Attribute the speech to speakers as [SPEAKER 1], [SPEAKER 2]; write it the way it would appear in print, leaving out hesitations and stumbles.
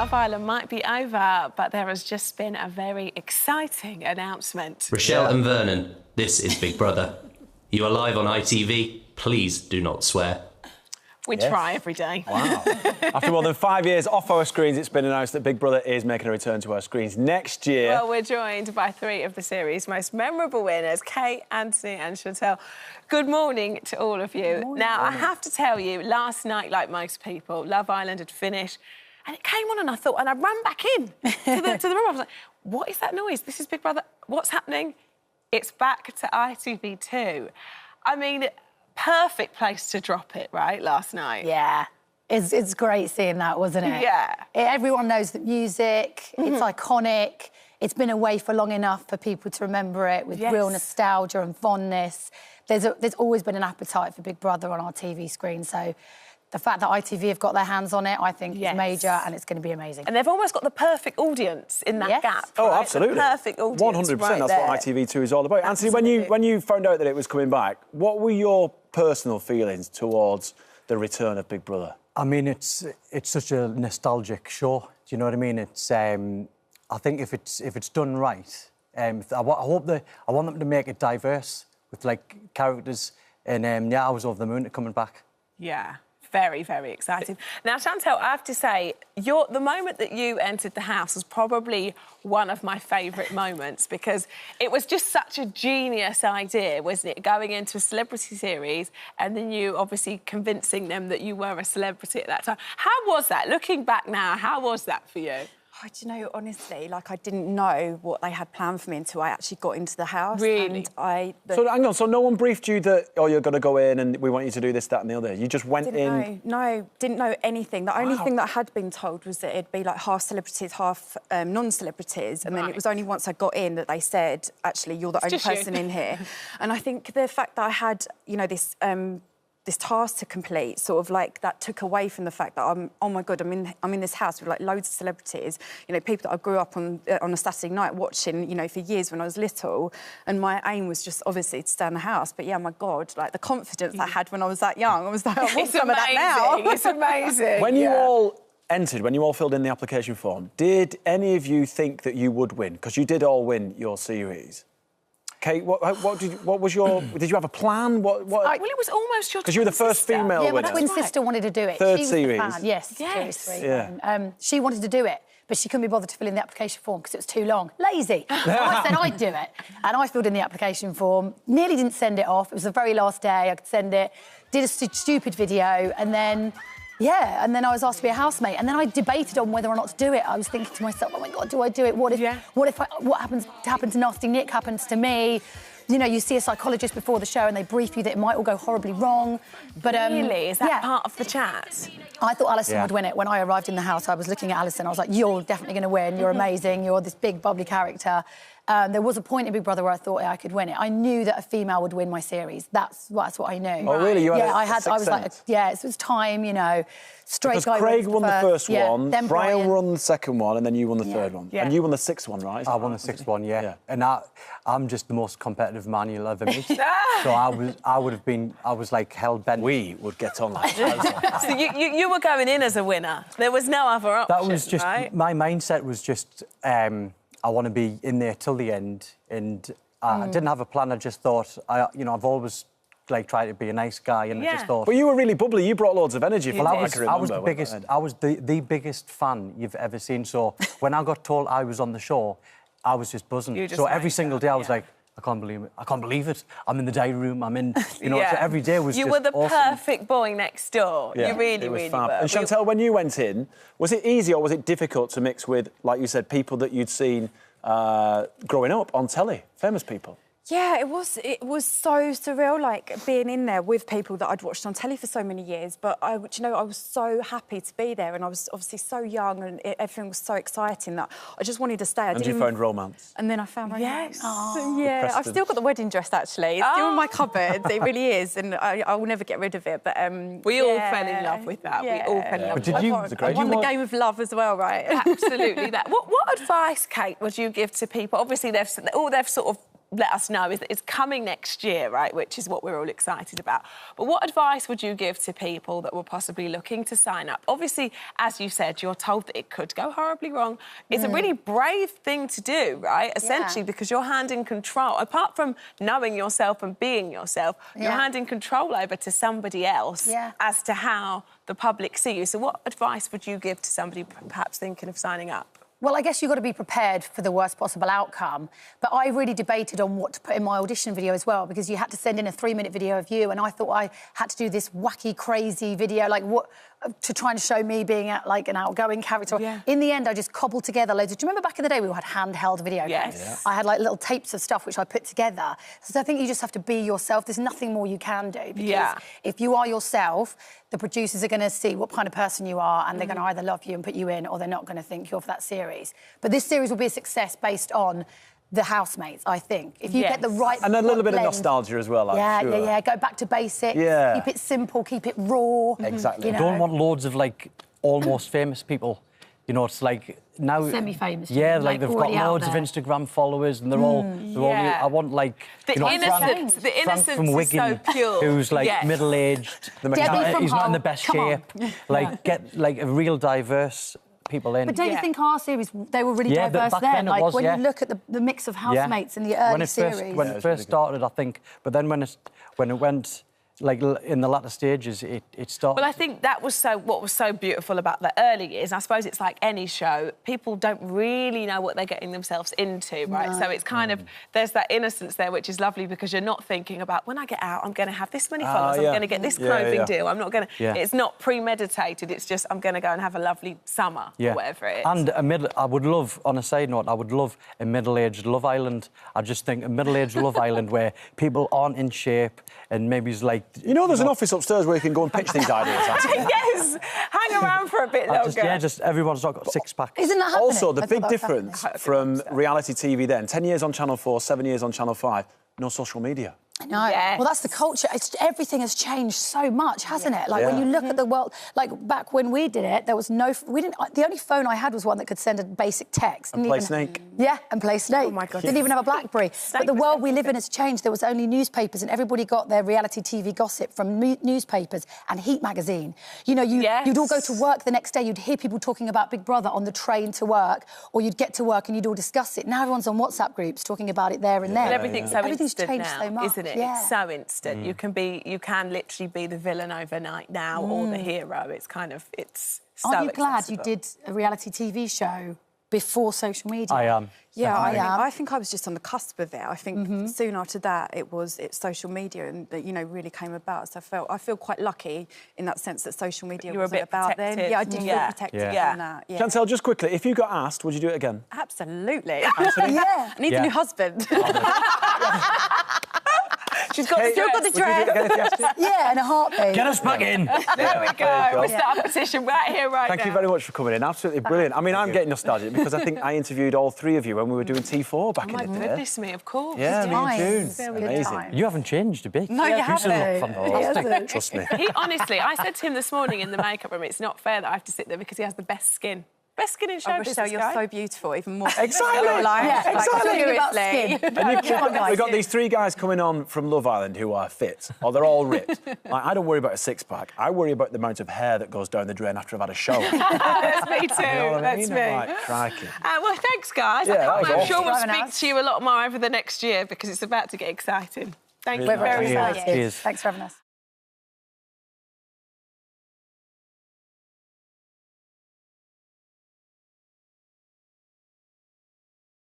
[SPEAKER 1] Love Island might be over, but there has just been a very exciting announcement.
[SPEAKER 2] Rochelle and Vernon, this is Big Brother. You are live on ITV. Please do not swear.
[SPEAKER 1] We try every day.
[SPEAKER 3] Wow. After more than 5 years off our screens, it's been announced that Big Brother is making a return to our screens next year.
[SPEAKER 1] Well, we're joined by three of the series' most memorable winners, Kate, Anthony and Chantelle. Good morning to all of you. Now, I have to tell you, last night, like most people, Love Island had finished and it came on and I thought, and I ran back in to the room. I was like, what is that noise? This is Big Brother. What's happening? It's back to ITV2. I mean, perfect place to drop it, right, last night?
[SPEAKER 4] Yeah. It's great seeing that, wasn't it?
[SPEAKER 1] Yeah.
[SPEAKER 4] Everyone knows the music. It's iconic. It's been away for long enough for people to remember it with real nostalgia and fondness. There's always been an appetite for Big Brother on our TV screen, so the fact that ITV have got their hands on it, I think, is major, and it's going to be amazing.
[SPEAKER 1] And they've almost got the perfect audience in that gap.
[SPEAKER 3] Oh,
[SPEAKER 1] right?
[SPEAKER 3] absolutely.
[SPEAKER 1] The perfect audience.
[SPEAKER 3] 100%.
[SPEAKER 1] Right
[SPEAKER 3] That's
[SPEAKER 1] there.
[SPEAKER 3] what ITV2 is all about.
[SPEAKER 1] Absolutely.
[SPEAKER 3] Anthony, when you found out that it was coming back, what were your personal feelings towards the return of Big Brother?
[SPEAKER 5] I mean, it's such a nostalgic show. Do you know what I mean? It's I think if it's done right, I want them to make it diverse with like characters, and I was over the moon to coming back.
[SPEAKER 1] Yeah. Very, very exciting. Now, Chantelle, I have to say, the moment that you entered the house was probably one of my favourite moments because it was just such a genius idea, wasn't it? Going into a celebrity series and then you obviously convincing them that you were a celebrity at that time. How was that? Looking back now, how was that for you?
[SPEAKER 6] Oh, do you know, honestly, like, I didn't know what they had planned for me until I actually got into the house.
[SPEAKER 1] Really?
[SPEAKER 6] And
[SPEAKER 3] So, hang on, so no one briefed you that, oh, you're going to go in and we want you to do this, that and the other? You just went in?
[SPEAKER 6] No, didn't know anything. The only thing that I had been told was that it'd be, like, half celebrities, half non-celebrities, and then it was only once I got in that they said, actually, you're the only person in here. And I think the fact that I had, you know, this task to complete, sort of like that took away from the fact that oh my God, I'm in this house with like loads of celebrities, you know, people that I grew up on a Saturday night watching, you know, for years when I was little, and my aim was just obviously to stay in the house. But yeah, my God, like the confidence I had when I was that young, I was like, I want some of that now.
[SPEAKER 1] It's amazing.
[SPEAKER 3] When you all entered, when you all filled in the application form, did any of you think that you would win? Because you did all win your series. Kate, what was your... Did you have a plan? Well, it
[SPEAKER 1] was almost your
[SPEAKER 3] because you were the first female winner.
[SPEAKER 4] Yeah, my twin sister wanted to do it.
[SPEAKER 3] Third
[SPEAKER 4] she was
[SPEAKER 3] series.
[SPEAKER 4] The fan. Yes, series 3.
[SPEAKER 3] Yeah.
[SPEAKER 4] She wanted to do it, but she couldn't be bothered to fill in the application form because it was too long. Lazy. So I said I'd do it. And I filled in the application form, nearly didn't send it off. It was the very last day I could send it. Did a stupid video, and then... Yeah, and then I was asked to be a housemate, and then I debated on whether or not to do it. I was thinking to myself, oh my God, do I do it? What happens to Nasty Nick happens to me? You know, you see a psychologist before the show and they brief you that it might all go horribly wrong. But
[SPEAKER 1] really? Is that part of the chat?
[SPEAKER 4] I thought Alison would win it. When I arrived in the house, I was looking at Alison. I was like, you're definitely going to win. You're amazing. You're this big, bubbly character. There was a point in Big Brother where I thought I could win it. I knew that a female would win my series. That's what I knew.
[SPEAKER 3] Oh, really? You had
[SPEAKER 4] I was like, it was time, you know. Straight
[SPEAKER 3] because
[SPEAKER 4] guy
[SPEAKER 3] Craig won the first one,
[SPEAKER 4] then
[SPEAKER 3] Brian won the second one, and then you won the third one.
[SPEAKER 1] Yeah.
[SPEAKER 3] And you won the sixth one, right?
[SPEAKER 5] I won the sixth one, yeah. And I'm just the most competitive man you'll ever meet. So I was like hell-bent.
[SPEAKER 3] We would get on like that.
[SPEAKER 1] So you were going in as a winner. There was no other option,
[SPEAKER 5] That was just...
[SPEAKER 1] right?
[SPEAKER 5] My mindset was just, I want to be in there till the end, and I didn't have a plan. I just thought, I've always... like try to be a nice guy, and I just thought.
[SPEAKER 3] But you were really bubbly. You brought loads of energy.
[SPEAKER 5] I was the biggest fan you've ever seen. So when I got told I was on the show, I was just buzzing. So every single day I was like, I can't believe it. I can't believe it. I'm in the diary room. I'm in. You know, so every day was.
[SPEAKER 1] You
[SPEAKER 5] just
[SPEAKER 1] were the
[SPEAKER 5] awesome.
[SPEAKER 1] perfect boy next door.
[SPEAKER 3] Yeah,
[SPEAKER 1] you really were.
[SPEAKER 3] And Chantelle, when you went in, was it easy or was it difficult to mix with, like you said, people that you'd seen growing up on telly, famous people?
[SPEAKER 6] Yeah, it was so surreal, like, being in there with people that I'd watched on telly for so many years. But, I was so happy to be there, and I was obviously so young, and everything was so exciting that I just wanted to stay.
[SPEAKER 3] And you found romance?
[SPEAKER 6] And then I found romance.
[SPEAKER 1] Yes.
[SPEAKER 6] Oh. Yeah, I've still got the wedding dress, actually. It's still in my cupboard. It really is, and I will never get rid of it. But
[SPEAKER 1] we all fell in love with that.
[SPEAKER 6] Yeah.
[SPEAKER 1] We all fell in love with that.
[SPEAKER 6] I won the game of love as well, right?
[SPEAKER 1] Absolutely. That. What advice, Kate, would you give to people? Obviously, they've sort of let us know is that it's coming next year, right, which is what we're all excited about. But what advice would you give to people that were possibly looking to sign up? Obviously, as you said, you're told that it could go horribly wrong. It's a really brave thing to do, right, essentially, because you're handing control, apart from knowing yourself and being yourself, you're handing control over to somebody else as to how the public see you. So what advice would you give to somebody perhaps thinking of signing up?
[SPEAKER 4] Well, I guess you've got to be prepared for the worst possible outcome. But I really debated on what to put in my audition video as well, because you had to send in a 3-minute video of you, and I thought I had to do this wacky, crazy video, like what, to try and show me being like an outgoing character.
[SPEAKER 1] Yeah.
[SPEAKER 4] In the end, I just cobbled together loads of... Do you remember back in the day we had handheld video?
[SPEAKER 1] Yes.
[SPEAKER 4] Yeah. I had like little tapes of stuff which I put together. So I think you just have to be yourself. There's nothing more you can do. Because if you are yourself, the producers are going to see what kind of person you are, and they're going to either love you and put you in, or they're not going to think you're for that series. But this series will be a success based on the Housemates, I think. If you get the right...
[SPEAKER 3] And a little bit
[SPEAKER 4] blend,
[SPEAKER 3] of nostalgia as well, I'm sure.
[SPEAKER 4] Yeah. Go back to basics.
[SPEAKER 3] Yeah.
[SPEAKER 4] Keep it simple, keep it raw.
[SPEAKER 3] Exactly.
[SPEAKER 4] You know?
[SPEAKER 5] Don't want loads of, like, almost famous people. You know, it's like now...
[SPEAKER 4] Semi-famous.
[SPEAKER 5] Yeah, like they've got loads of Instagram followers and they're all... I want, like...
[SPEAKER 1] The innocence, the innocence
[SPEAKER 5] Frank from
[SPEAKER 1] is
[SPEAKER 5] Wigan,
[SPEAKER 1] so pure.
[SPEAKER 5] who's, like, middle-aged. He's not in the best shape. Like, get, like, a real diverse... people in.
[SPEAKER 4] But don't you think our series, they were really diverse
[SPEAKER 5] back
[SPEAKER 4] then?
[SPEAKER 5] Like,
[SPEAKER 4] when you look at the mix of Housemates in the early series.
[SPEAKER 5] When it first started, I think, but then when it went, like, in the latter stages, it started...
[SPEAKER 1] Well, I think that was what was so beautiful about the early years. And I suppose it's like any show. People don't really know what they're getting themselves into, right? No. So it's kind of... There's that innocence there, which is lovely, because you're not thinking about, when I get out, I'm going to have this many followers, I'm going to get this clothing deal, I'm not going to... It's not premeditated, it's just, I'm going to go and have a lovely summer, or whatever it is.
[SPEAKER 5] And I would love, on a side note, I would love a middle-aged Love Island. I just think a middle-aged Love Island where people aren't in shape and maybe it's like...
[SPEAKER 3] You know, there's an office upstairs where you can go and pitch these ideas.
[SPEAKER 1] Yes, hang around for a bit longer.
[SPEAKER 5] Just everyone's not got six-packs.
[SPEAKER 4] Isn't that happening?
[SPEAKER 3] Also, the big difference from reality TV then, 10 years on Channel 4, 7 years on Channel 5, no social media.
[SPEAKER 4] I know. Yes. Well, that's the culture. Everything has changed so much, hasn't it? Like, when you look at the world... Like, back when we did it, there was no... The only phone I had was one that could send a basic text.
[SPEAKER 3] And play Snake.
[SPEAKER 4] Yeah, and play Snake.
[SPEAKER 1] Oh, my God.
[SPEAKER 4] Didn't even have a BlackBerry. But the world we live in has changed. There was only newspapers, and everybody got their reality TV gossip from newspapers and Heat magazine. You know, you'd all go to work the next day, you'd hear people talking about Big Brother on the train to work, or you'd get to work and you'd all discuss it. Now everyone's on WhatsApp groups talking about it there and then.
[SPEAKER 1] But everything's so instant
[SPEAKER 4] changed
[SPEAKER 1] now,
[SPEAKER 4] so much,
[SPEAKER 1] isn't it? It's so instant. You can literally be the villain overnight now, or the hero. It's kind of, it's so
[SPEAKER 4] Aren't you glad
[SPEAKER 1] accessible.
[SPEAKER 4] you did a reality TV show before social media?
[SPEAKER 5] I am.
[SPEAKER 6] Yeah,
[SPEAKER 4] Definitely.
[SPEAKER 6] I think I was just on the cusp of it. I think soon after that, it's social media and that, you know, really came about. So I feel quite lucky in that sense that social media wasn't about then. Yeah, I did feel protected from that. Yeah.
[SPEAKER 3] Chantelle, just quickly, if you got asked, would you do it again?
[SPEAKER 6] Absolutely.
[SPEAKER 4] Yeah.
[SPEAKER 6] I need a new husband.
[SPEAKER 1] She's got
[SPEAKER 6] still got the dress.
[SPEAKER 4] Yeah, and a heartbeat.
[SPEAKER 5] Get us back in.
[SPEAKER 1] There we go. We'll start a petition right here, right now.
[SPEAKER 3] Thank you very much for coming in. Absolutely brilliant. I mean, I'm getting nostalgic because I think I interviewed all three of you when we were doing T4 back in the day.
[SPEAKER 1] My goodness me, of course.
[SPEAKER 3] Yeah, me and June.
[SPEAKER 4] Very
[SPEAKER 3] Amazing.
[SPEAKER 4] nice.
[SPEAKER 5] You haven't changed a bit.
[SPEAKER 6] No, you
[SPEAKER 5] You still
[SPEAKER 6] haven't.
[SPEAKER 5] look fantastic.
[SPEAKER 3] Trust me.
[SPEAKER 1] He honestly, I said to him this morning in the makeup room, it's not fair that I have to sit there because he has the best skin. Best skin in show business,
[SPEAKER 6] Rochelle, you're
[SPEAKER 1] guy.
[SPEAKER 6] so beautiful, even more.
[SPEAKER 3] Exactly.
[SPEAKER 6] Seriously.
[SPEAKER 3] We've got these three guys coming on from Love Island who are fit, or they're all ripped. Like, I don't worry about a six-pack. I worry about the amount of hair that goes down the drain after I've had a shower.
[SPEAKER 1] That's me too.
[SPEAKER 3] You know what I
[SPEAKER 1] That's
[SPEAKER 3] mean?
[SPEAKER 1] me.
[SPEAKER 3] Like, crikey.
[SPEAKER 1] Well, thanks, guys.
[SPEAKER 3] Yeah, that was
[SPEAKER 1] I'm sure
[SPEAKER 3] awesome.
[SPEAKER 1] we'll
[SPEAKER 4] Having
[SPEAKER 1] speak
[SPEAKER 4] us.
[SPEAKER 1] to you a lot more over the next year because it's about to get exciting. Thank you
[SPEAKER 3] Really
[SPEAKER 1] very
[SPEAKER 3] nice.
[SPEAKER 1] much.
[SPEAKER 5] Cheers.
[SPEAKER 4] Thanks for having us.